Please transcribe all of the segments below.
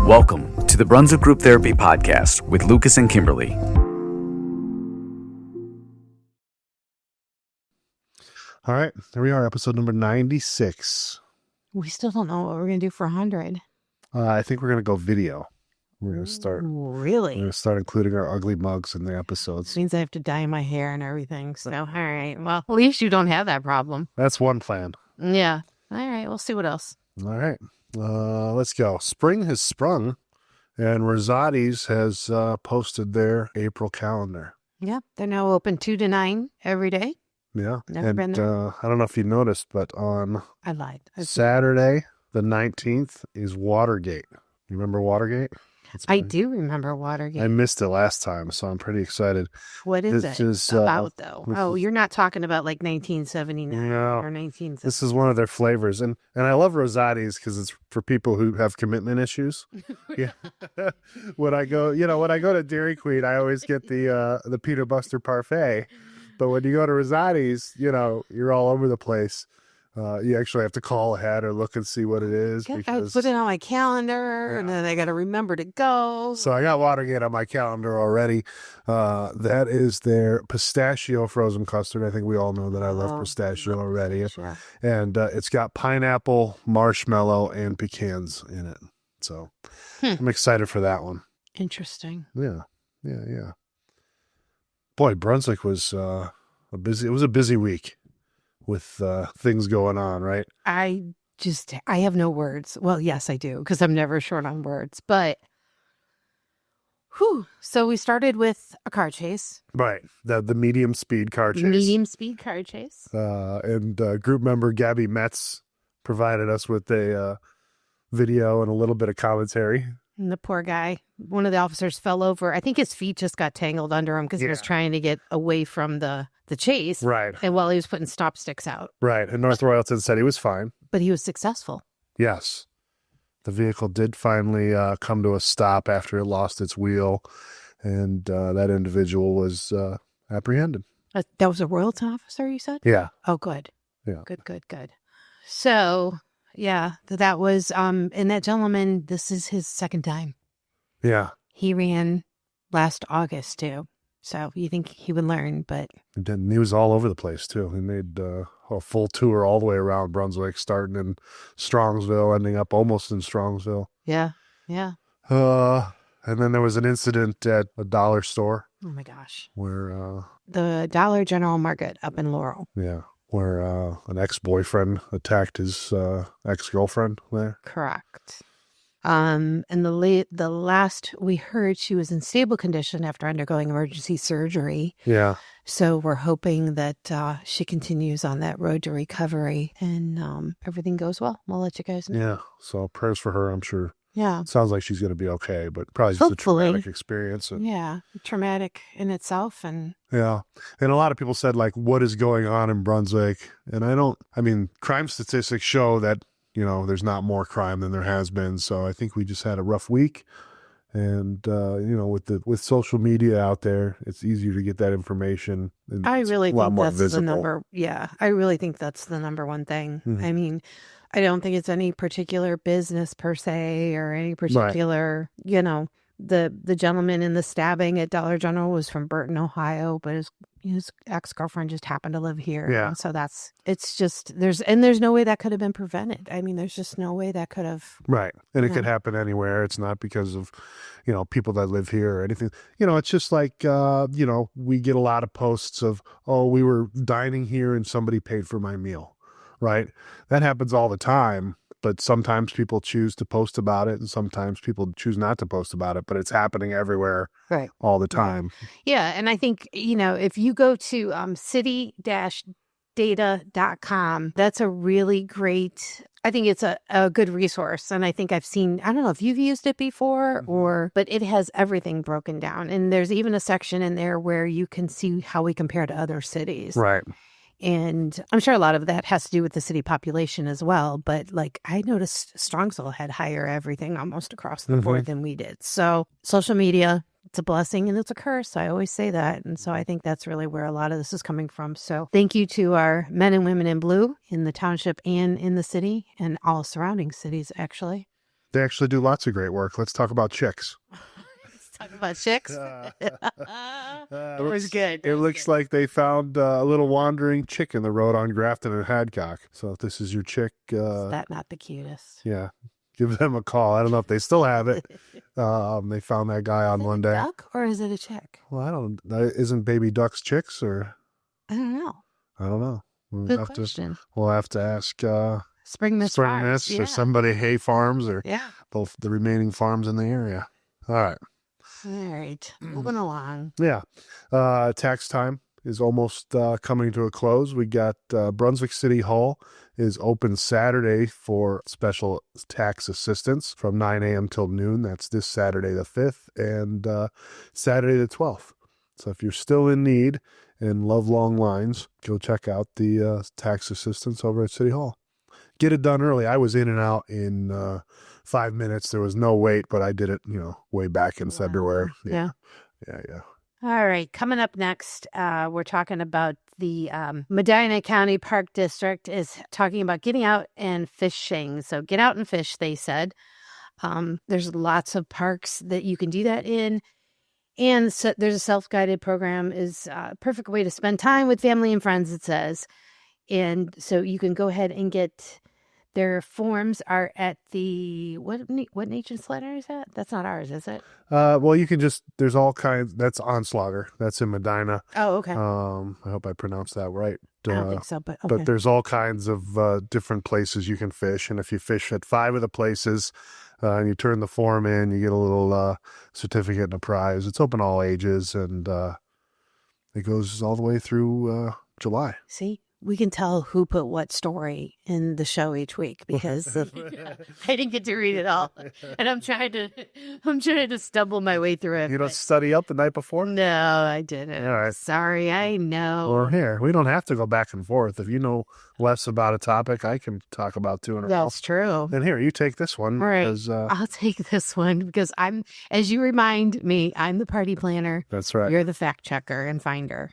Welcome to the Brunswick Group Therapy Podcast with Lucas and Kimberlee. All right, here we are, episode number 96. We still don't know what we're going to do for 100. I think we're going to go video. We're going to start. Really? We're going to start including our ugly mugs in the episodes. This means I have to dye my hair and everything. So, all right. Well, at least you don't have that problem. That's one plan. Yeah. All right. We'll see what else. All right. Let's go. Spring has sprung, and Rosatis has posted their April calendar. Yeah. They're now open 2 to 9 every day. Yeah. Never been there. I don't know if you noticed, but on I lied. Saturday, the 19th, is Watergate. You remember Watergate? I do remember Watergate. I missed it last time, so I'm pretty excited. What is This it is, about, though? You're not talking about like 1979 No. or 1970. This is one of their flavors. And I love Rosatis because it's for people who have commitment issues. Yeah. When I go to Dairy Queen, I always get the peanut butter parfait. But when you go to Rosatis, you're all over the place. You actually have to call ahead or look and see what it is. I put it on my calendar, and then I got to remember to go. So I got Watergate on my calendar already. That is their pistachio frozen custard. I think we all know that I love pistachio already. Sure. And it's got pineapple, marshmallow, and pecans in it. So I'm excited for that one. Interesting. Yeah. Boy, Brunswick was a busy week with things going on, right? I have no words. Well, yes, I do, because I'm never short on words. But, so we started with a car chase. Right. The medium speed car chase. Medium speed car chase. And group member Gabby Metz provided us with a video and a little bit of commentary. And the poor guy, one of the officers fell over. I think his feet just got tangled under him because he was trying to get away from the chase. Right. And while he was putting stop sticks out. Right. And North Royalton said he was fine. But he was successful. Yes. The vehicle did finally come to a stop after it lost its wheel. And that individual was apprehended. That was a Royalton officer, you said? Yeah. Oh, good. Yeah. Good. So, yeah, that was, and that gentleman, this is his second time. Yeah. He ran last August, too. So you think he would learn, but... And he was all over the place, too. He made a full tour all the way around Brunswick, starting in Strongsville, ending up almost in Strongsville. Yeah. And then there was an incident at a dollar store. Oh, my gosh. Where... the Dollar General Market up in Laurel. Yeah. Where an ex-boyfriend attacked his ex-girlfriend there. Correct. And the last we heard, she was in stable condition after undergoing emergency surgery. Yeah. So we're hoping that she continues on that road to recovery and everything goes well. We'll let you guys know. Yeah. So prayers for her, I'm sure. Yeah. It sounds like she's going to be okay, but probably just Hopefully. a traumatic experience. Yeah. Traumatic in itself. And yeah. And a lot of people said, like, what is going on in Brunswick? And crime statistics show that, there's not more crime than there has been. So I think we just had a rough week. And, with social media out there, it's easier to get that information. I really think that's visible. the number. Yeah. I really think that's the number one thing. Mm-hmm. I don't think it's any particular business per se or any particular, the gentleman in the stabbing at Dollar General was from Burton, Ohio, but his ex-girlfriend just happened to live here. Yeah. And so there's no way that could have been prevented. There's just no way that could have. Right. And it could happen anywhere. It's not because of, people that live here or anything. It's just like, we get a lot of posts of, we were dining here and somebody paid for my meal. Right. That happens all the time. But sometimes people choose to post about it and sometimes people choose not to post about it. But it's happening everywhere all the time. Yeah. And I think, if you go to city-data.com, that's a really great, I think it's a good resource. And I think I've seen, I don't know if you've used it before but it has everything broken down. And there's even a section in there where you can see how we compare to other cities. Right. And I'm sure a lot of that has to do with the city population as well. But I noticed Strongsville had higher everything almost across the board than we did. So social media, It's a blessing and it's a curse. I always say that. And so I think that's really where a lot of this is coming from. So thank you to our men and women in blue in the township and in the city and all surrounding cities, actually. They actually do lots of great work. Let's talk about chicks. Talk about chicks. It was good. It looks like they found a little wandering chick in the road on Grafton and Hadcock. So if this is your chick, is that not the cutest? Yeah, give them a call. I don't know if they still have it. They found that guy on one day. Duck or is it a chick? Well, I don't. Isn't baby ducks chicks or? I don't know. I don't know. Good question. We'll have to ask Spring Mist Farms, or somebody, Hay Farms, or yeah, both the remaining farms in the area. All right. All right, moving along. Yeah. Tax time is almost coming to a close. We got Brunswick City Hall is open Saturday for special tax assistance from 9 a.m. till noon. That's this Saturday the 5th and Saturday the 12th. So if you're still in need and love long lines, go check out the tax assistance over at City Hall. Get it done early. I was in and out in 5 minutes. There was no wait, but I did it, way back in February. Yeah. All right. Coming up next, we're talking about the Medina County Park District is talking about getting out and fishing. So get out and fish, they said. There's lots of parks that you can do that in. And so there's a self-guided program is a perfect way to spend time with family and friends, it says. And so you can go ahead and get their forms are at the, what Nation Center is that? That's not ours, is it? Well, you can just, there's all kinds, that's Onslaughter. That's in Medina. Oh, okay. I hope I pronounced that right. I don't think so, but okay. But there's all kinds of different places you can fish. And if you fish at 5 of the places and you turn the form in, you get a little certificate and a prize. It's open all ages and it goes all the way through July. See? We can tell who put what story in the show each week because I didn't get to read it all, and I'm trying to stumble my way through it. You don't study up the night before? No, I didn't. All right. Sorry, I know. Well, here we don't have to go back and forth. If you know less about a topic, I can talk about 2 in a row. That's true. And here, you take this one. All right, I'll take this one because I'm, as you remind me, I'm the party planner. That's right. You're the fact checker and finder.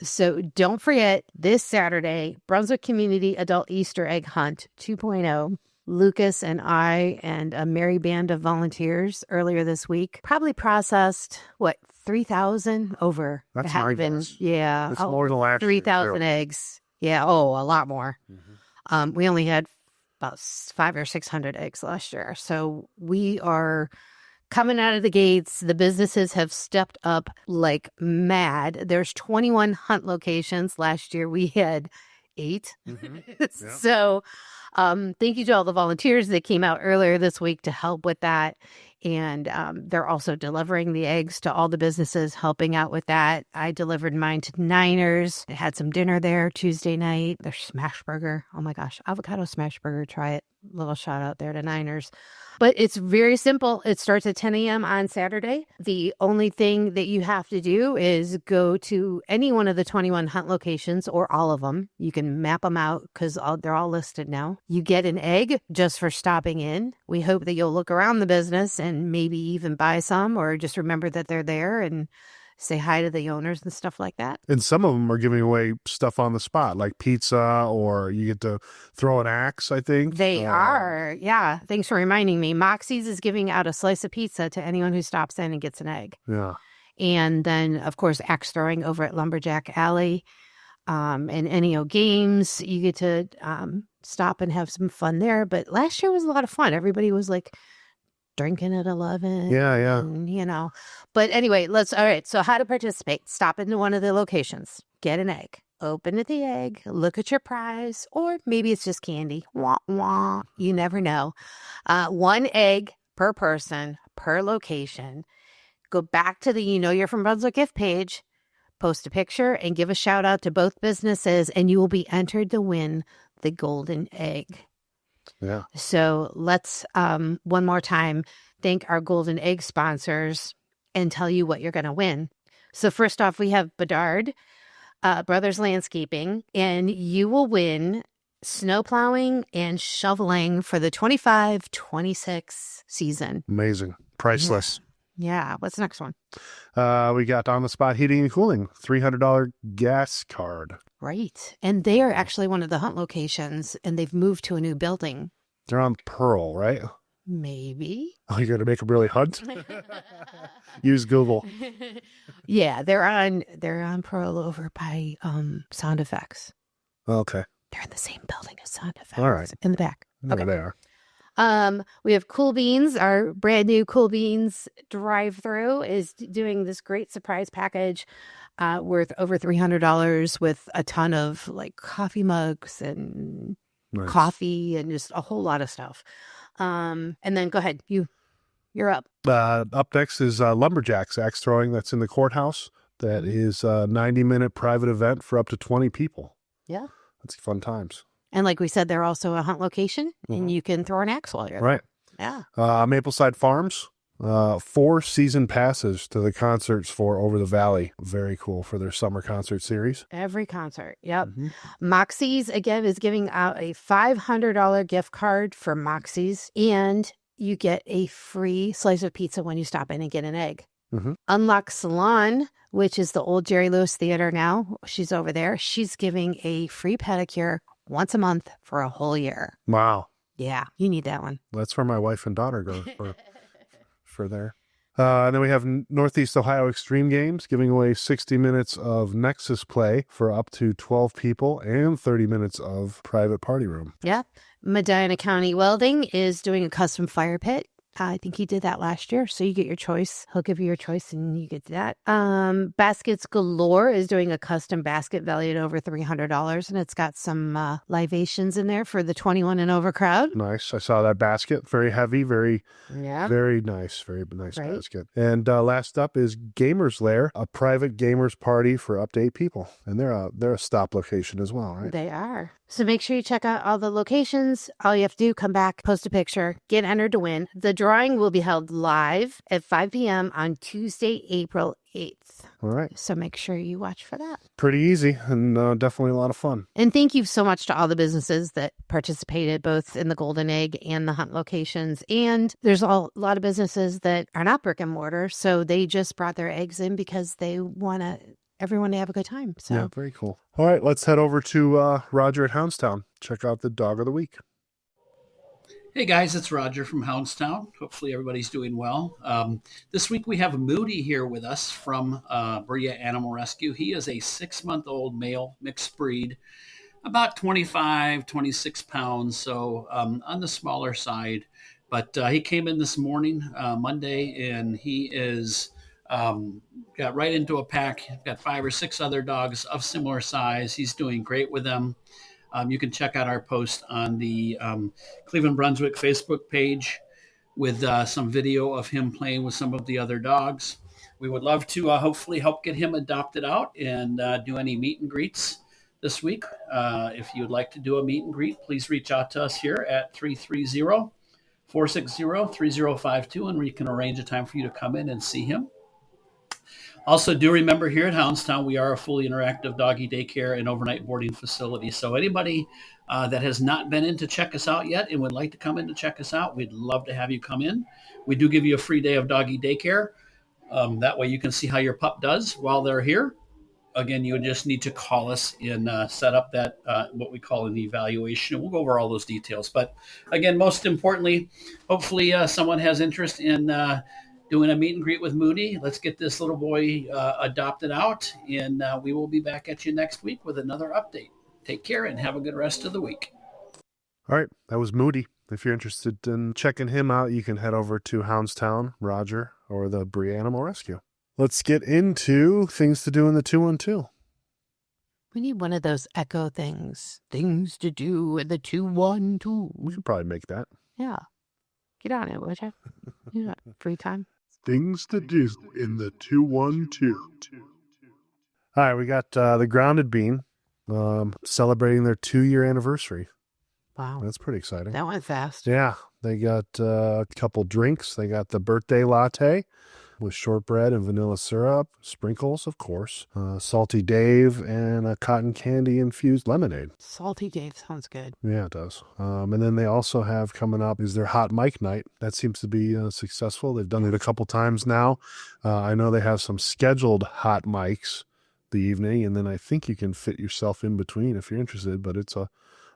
So don't forget this Saturday, Brunswick Community Adult Easter Egg Hunt 2.0. Lucas and I and a merry band of volunteers earlier this week probably processed 3,000 over. That's nice. Yeah. It's more than last 3,000 eggs. Yeah. Oh, a lot more. Mm-hmm. We only had about 500 or 600 eggs last year. So we are coming out of the gates. The businesses have stepped up like mad. There's 21 hunt locations. Last year we had 8. Mm-hmm. Yeah. So thank you to all the volunteers that came out earlier this week to help with that. And they're also delivering the eggs to all the businesses, helping out with that. I delivered mine to Niners. I had some dinner there Tuesday night. Their smash burger. Oh my gosh, avocado smash burger. Try it. Little shout out there to Niners. But it's very simple. It starts at 10 a.m. on Saturday. The only thing that you have to do is go to any one of the 21 hunt locations or all of them. You can map them out because they're all listed now. You get an egg just for stopping in. We hope that you'll look around the business and maybe even buy some or just remember that they're there and say hi to the owners and stuff like that. And some of them are giving away stuff on the spot, like pizza, or you get to throw an axe, I think. They are. Yeah. Thanks for reminding me. Moxies is giving out a slice of pizza to anyone who stops in and gets an egg. Yeah. And then, of course, axe throwing over at LumberJaxe Alley and NEO Games. You get to stop and have some fun there. But last year was a lot of fun. Everybody was like drinking at 11. Yeah. And, but anyway, all right. So how to participate? Stop into one of the locations, get an egg, open the egg, look at your prize, or maybe it's just candy. Wah, wah. You never know. 1 egg per person, per location. Go back to the You're from Brunswick gift page, post a picture and give a shout out to both businesses and you will be entered to win the golden egg. Yeah. So let's one more time thank our golden egg sponsors and tell you what you're going to win. So first off, we have Bedard Brothers Landscaping, and you will win snow plowing and shoveling for the 25-26 season. Amazing. Priceless. Yeah. What's the next one? We got On the Spot Heating and Cooling, $300 gas card. Right. And they are actually one of the hunt locations, and they've moved to a new building. They're on Pearl, right? Maybe. Oh, you're going to make them really hunt? Use Google. Yeah, they're on Pearl over by Sound Effects. Okay. They're in the same building as Sound Effects. All right. In the back. There they are. We have Cool Beans. Our brand new Cool Beans drive-through is doing this great surprise package worth over $300 with a ton of like coffee mugs and coffee and just a whole lot of stuff. And then go ahead. You're up. Up next is LumberJaxe Axe Throwing. That's in the courthouse. That is a 90-minute private event for up to 20 people. Yeah. That's fun times. And like we said, they're also a hunt location, and you can throw an axe while you're there. Right. Yeah. Mapleside Farms, 4 season passes to the concerts for Over the Valley. Very cool for their summer concert series. Every concert. Yep. Moxies, again, is giving out a $500 gift card for Moxies, and you get a free slice of pizza when you stop in and get an egg. Unlock Salon, which is the old Jerry Lewis Theater now. She's over there. She's giving a free pedicure once a month for a whole year. Wow. Yeah, you need that one. That's where my wife and daughter go for there. And then we have Northeast Ohio Extreme Games giving away 60 minutes of Nexus play for up to 12 people and 30 minutes of private party room. Yeah. Medina County Welding is doing a custom fire pit. I think he did that last year. So you get your choice. He'll give you your choice and you get that. Baskets Galore is doing a custom basket valued over $300. And it's got some libations in there for the 21 and over crowd. Nice. I saw that basket. Very heavy. Very nice. Very nice right. Basket. And last up is Gamers Lair, a private gamers party for up to 8 people. And they're a stop location as well, right? They are. So make sure you check out all the locations. All you have to do, come back, post a picture, get entered to win. The drawing will be held live at 5 p.m. on Tuesday, April 8th. All right. So make sure you watch for that. Pretty easy and definitely a lot of fun. And thank you so much to all the businesses that participated both in the Golden Egg and the hunt locations. And there's a lot of businesses that are not brick and mortar. So they just brought their eggs in because they want everyone to have a good time. So yeah, very cool. All right, let's head over to Roger at Houndstown. Check out the dog of the week. Hey guys, it's Roger from Houndstown. Hopefully everybody's doing well. This week we have Moody here with us from Bria Animal Rescue. He is a 6-month-old male mixed breed, about 25, 26 pounds, so on the smaller side. But he came in this morning, Monday, and he is got right into a pack. Got 5 or 6 other dogs of similar size. He's doing great with them. You can check out our post on the Cleveland Brunswick Facebook page with some video of him playing with some of the other dogs. We would love to hopefully help get him adopted out and do any meet and greets this week. If you would like to do a meet and greet, please reach out to us here at 330-460-3052, and we can arrange a time for you to come in and see him. Also, do remember here at Houndstown, we are a fully interactive doggy daycare and overnight boarding facility. So anybody that has not been in to check us out yet and would like to come in to check us out, we'd love to have you come in. We do give you a free day of doggy daycare. That way you can see how your pup does while they're here. Again, you just need to call us and set up that what we call an evaluation. And we'll go over all those details. But again, most importantly, hopefully someone has interest in doing a meet and greet with Moody. Let's get this little boy adopted out, and we will be back at you next week with another update. Take care and have a good rest of the week. All right, that was Moody. If you're interested in checking him out, you can head over to Houndstown, Roger, or the Bria Animal Rescue. Let's get into things to do in the 212. We need one of those echo things. Things to do in the 212. We should probably make that. Yeah. Get on it, would you? You got free time. Things to do in the 212. All right, we got the Grounded Bean celebrating their 2-year anniversary. Wow. That's pretty exciting. That went fast. Yeah, they got a couple drinks. They got the birthday latte, with shortbread and vanilla syrup, sprinkles, of course, Salty Dave, and a cotton candy infused lemonade. Salty Dave sounds good. Yeah, it does. And then they also have coming up is their hot mic night. That seems to be successful. They've done it a couple times now. I know they have some scheduled hot mics the evening, and then I think you can fit yourself in between if you're interested, but it's a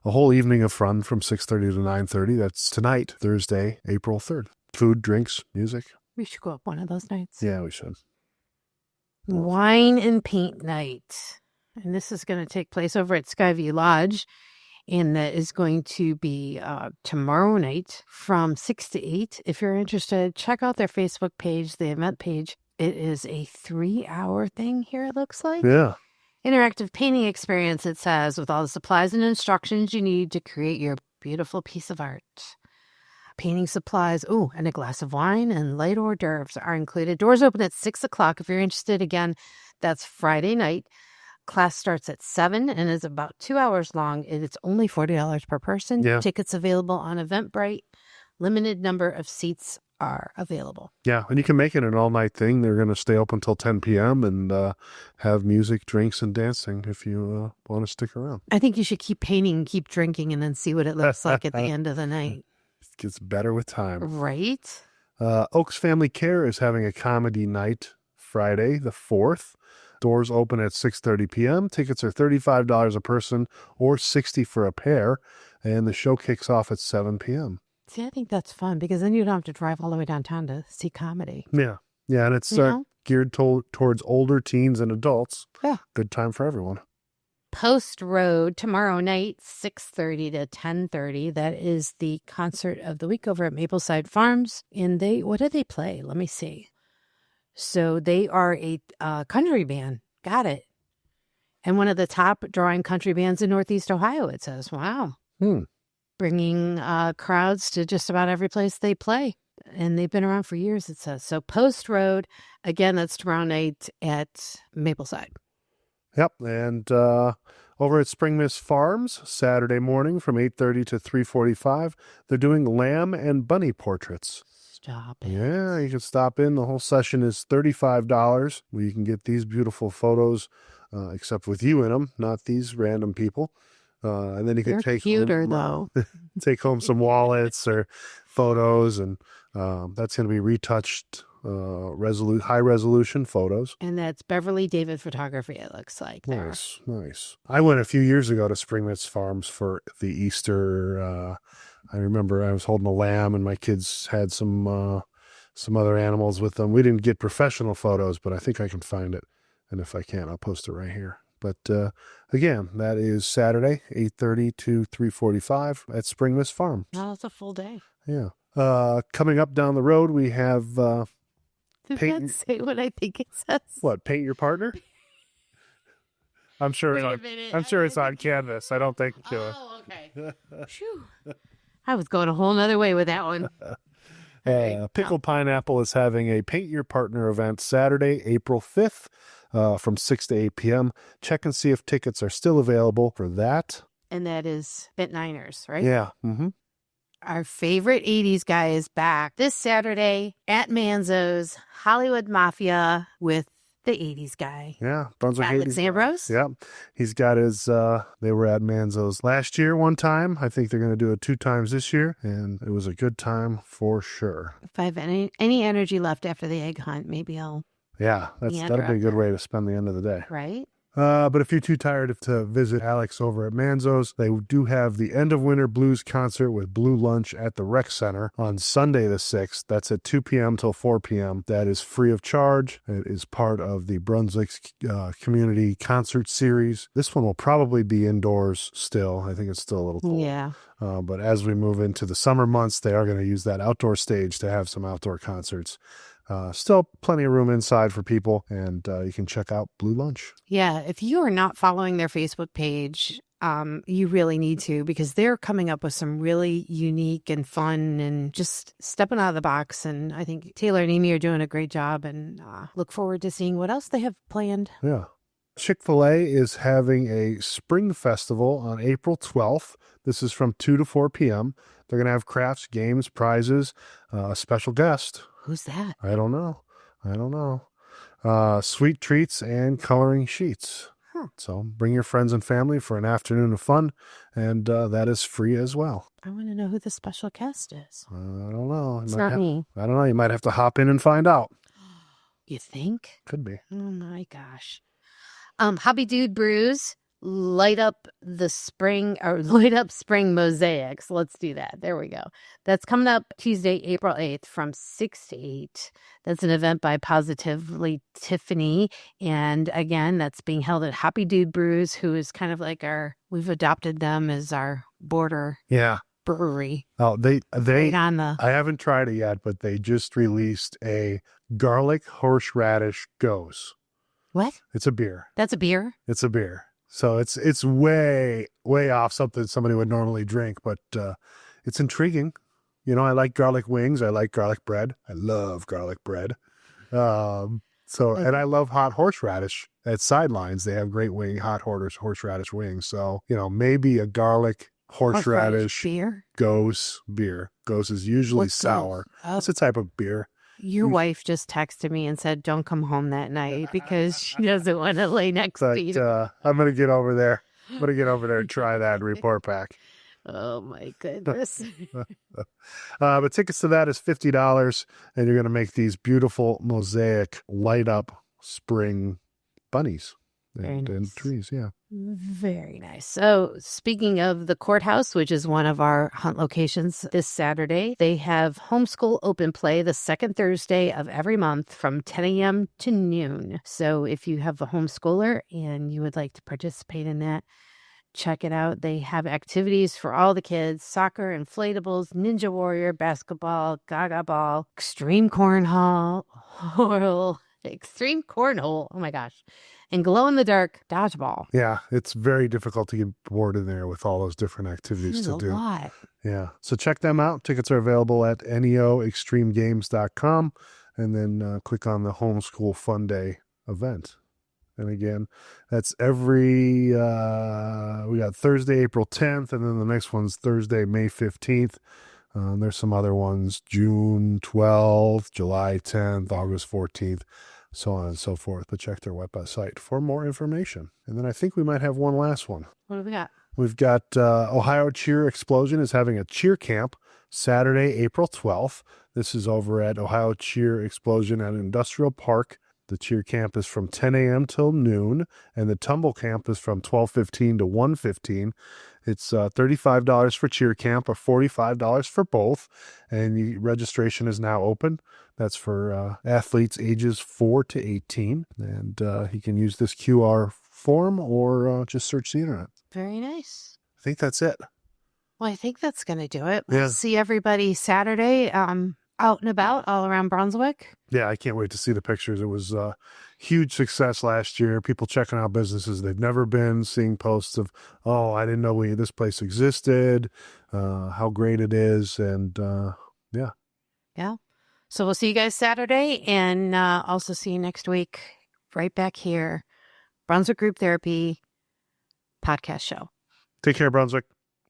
whole evening of fun from 6:30 to 9:30. That's tonight, Thursday, April 3rd. Food, drinks, music. We should go up one of those nights. Yeah, we should. Wine and paint night. And this is going to take place over at Skyview Lodge. And that is going to be tomorrow night from 6 to 8. If you're interested, check out their Facebook page, the event page. It is a 3-hour thing here, it looks like. Yeah. Interactive painting experience, it says, with all the supplies and instructions you need to create your beautiful piece of art. Painting supplies, and a glass of wine and light hors d'oeuvres are included. Doors open at 6 o'clock. If you're interested, again, that's Friday night. Class starts at 7 and is about 2 hours long. It's only $40 per person. Yeah. Tickets available on Eventbrite. Limited number of seats are available. Yeah, and you can make it an all-night thing. They're going to stay open until 10 p.m. and have music, drinks, and dancing if you want to stick around. I think you should keep painting, keep drinking, and then see what it looks like at the end of the night. It gets better with time. Right? Oaks Family Care is having a comedy night Friday, the 4th. Doors open at 6:30 p.m. Tickets are $35 a person or $60 for a pair, and the show kicks off at 7 p.m. See, I think that's fun because then you don't have to drive all the way downtown to see comedy. Yeah, and it's geared towards older teens and adults. Yeah. Good time for everyone. Post Road tomorrow night, 6:30 to 10:30. That is the concert of the week over at Mapleside Farms. And what do they play? Let me see. So they are a country band. Got it. And one of the top drawing country bands in Northeast Ohio, it says. Wow. Bringing crowds to just about every place they play. And they've been around for years, it says. So Post Road, again, that's tomorrow night at Mapleside. Yep, and over at Spring Mist Farms, Saturday morning from 8:30 to 3:45, they're doing lamb and bunny portraits. Stop it. Yeah, you can stop in. The whole session is $35, where you can get these beautiful photos, except with you in them, not these random people. And then you can take cuter, though. Take home some wallets or photos, and that's going to be retouched, high resolution photos. And that's Beverly David Photography, it looks like. Nice. I went a few years ago to Spring Mist Farms for the Easter. I remember I was holding a lamb, and my kids had some other animals with them. We didn't get professional photos, but I think I can find it, and if I can, I'll post it right here. But again, that is Saturday, 8:30 to 3:45 at Spring Mist Farm. Oh, that's a full day. Yeah. Coming up down the road, we have Did that say what I think it says? What, paint your partner? I'm sure it's on canvas. I don't think. Oh, okay. I was going a whole nother way with that one. Pickled Pineapple is having a Paint Your Partner event Saturday, April 5th from 6 to 8 p.m. Check and see if tickets are still available for that. And that is Bent Niners, right? Yeah. Mm-hmm. Our favorite 80s guy is back this Saturday at Manzo's Hollywood Mafia with the 80s guy. Yeah. Brunswick Alex 80s. Ambrose. Yeah. He's got his, they were at Manzo's last year one time. I think they're going to do it 2 times this year. And it was a good time for sure. If I have any energy left after the egg hunt, maybe I'll. Yeah. That'll be a good way to spend the end of the day. Right. But if you're too tired to visit Alex over at Manzo's, they do have the End of Winter Blues concert with Blue Lunch at the Rec Center on Sunday the 6th. That's at 2 p.m. till 4 p.m. That is free of charge. It is part of the Brunswick Community Concert Series. This one will probably be indoors still. I think it's still a little cold. Yeah. But as we move into the summer months, they are going to use that outdoor stage to have some outdoor concerts. Still plenty of room inside for people, and you can check out Blue Lunch. Yeah, if you are not following their Facebook page, you really need to, because they're coming up with some really unique and fun and just stepping out of the box. And I think Taylor and Amy are doing a great job, and look forward to seeing what else they have planned. Yeah. Chic Fil A is having a spring festival on April 12th. This is from 2 to 4 p.m. They're going to have crafts, games, prizes, a special guest. Who's that? I don't know. I don't know. Sweet treats and coloring sheets. So bring your friends and family for an afternoon of fun, and that is free as well. I want to know who the special guest is. I don't know. It's not me. I don't know. You might have to hop in and find out. You think? Could be. Oh my gosh. Hobby Dude Brews, light up spring mosaics. Let's do that. There we go. That's coming up Tuesday, April 8th from 6 to 8. That's an event by Positively Tiffany. And again, that's being held at Hobby Dude Brews, who is kind of like we've adopted them as our border brewery. Oh, they right on the... I haven't tried it yet, but they just released a garlic horseradish goes. What? It's a beer. That's a beer? It's a beer. So it's way, way off something somebody would normally drink, but it's intriguing. You know, I like garlic wings. I like garlic bread. I love garlic bread. And I love hot horseradish at Sidelines. They have great hot horseradish wings. So, you know, maybe a garlic horseradish beer? Gose beer. Gose is usually sour. It's a type of beer. Your wife just texted me and said, don't come home that night because she doesn't want to lay next to you. I'm going to get over there. I'm going to get over there and try that and report back. Oh, my goodness. But tickets to that is $50, and you're going to make these beautiful mosaic light up spring bunnies and trees. Yeah. Very nice. So speaking of the courthouse, which is one of our hunt locations this Saturday, they have homeschool open play the second Thursday of every month from 10 a.m. to noon. So if you have a homeschooler and you would like to participate in that, check it out. They have activities for all the kids: soccer, inflatables, Ninja Warrior, basketball, gaga ball, extreme cornhole, oh my gosh, and glow-in-the-dark dodgeball. Yeah, it's very difficult to get bored in there with all those different activities to do. A lot. Yeah, so check them out. Tickets are available at neoextremegames.com, and then click on the Homeschool Fun Day event. And again, that's we got Thursday, April 10th, and then the next one's Thursday, May 15th. There's some other ones, June 12th, July 10th, August 14th. So on and so forth. But check their website for more information. And then I think we might have one last one. What do we got? We've got Ohio Cheer Explosion is having a cheer camp Saturday, April 12th. This is over at Ohio Cheer Explosion at Industrial Park. The cheer camp is from 10 a.m. till noon, and the tumble camp is from 12:15 to 1:15. It's $35 for cheer camp or $45 for both, and the registration is now open. That's for athletes ages 4 to 18, and you can use this QR form or just search the internet. Very nice. I think that's it. Well, I think that's going to do it. We'll see everybody Saturday out and about all around Brunswick. Yeah, I can't wait to see the pictures. It was a huge success last year. People checking out businesses they've never been, seeing posts of, oh, I didn't know this place existed, how great it is, and yeah. Yeah. So we'll see you guys Saturday, and also see you next week right back here. Brunswick Group Therapy podcast show. Take care, Brunswick.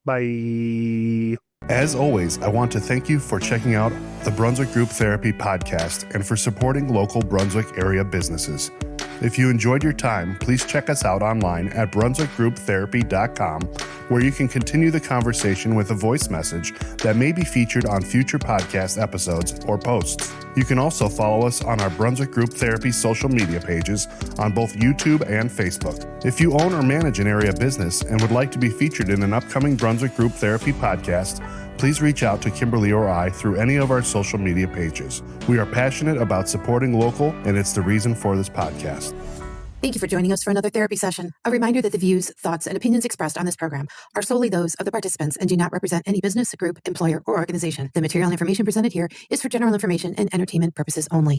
Bye. As always, I want to thank you for checking out the Brunswick Group Therapy podcast and for supporting local Brunswick area businesses. If you enjoyed your time, please check us out online at brunswickgrouptherapy.com, where you can continue the conversation with a voice message that may be featured on future podcast episodes or posts. You can also follow us on our Brunswick Group Therapy social media pages on both YouTube and Facebook. If you own or manage an area business and would like to be featured in an upcoming Brunswick Group Therapy podcast, please reach out to Kimberlee or I through any of our social media pages. We are passionate about supporting local, and it's the reason for this podcast. Thank you for joining us for another therapy session. A reminder that the views, thoughts, and opinions expressed on this program are solely those of the participants and do not represent any business, group, employer, or organization. The material and information presented here is for general information and entertainment purposes only.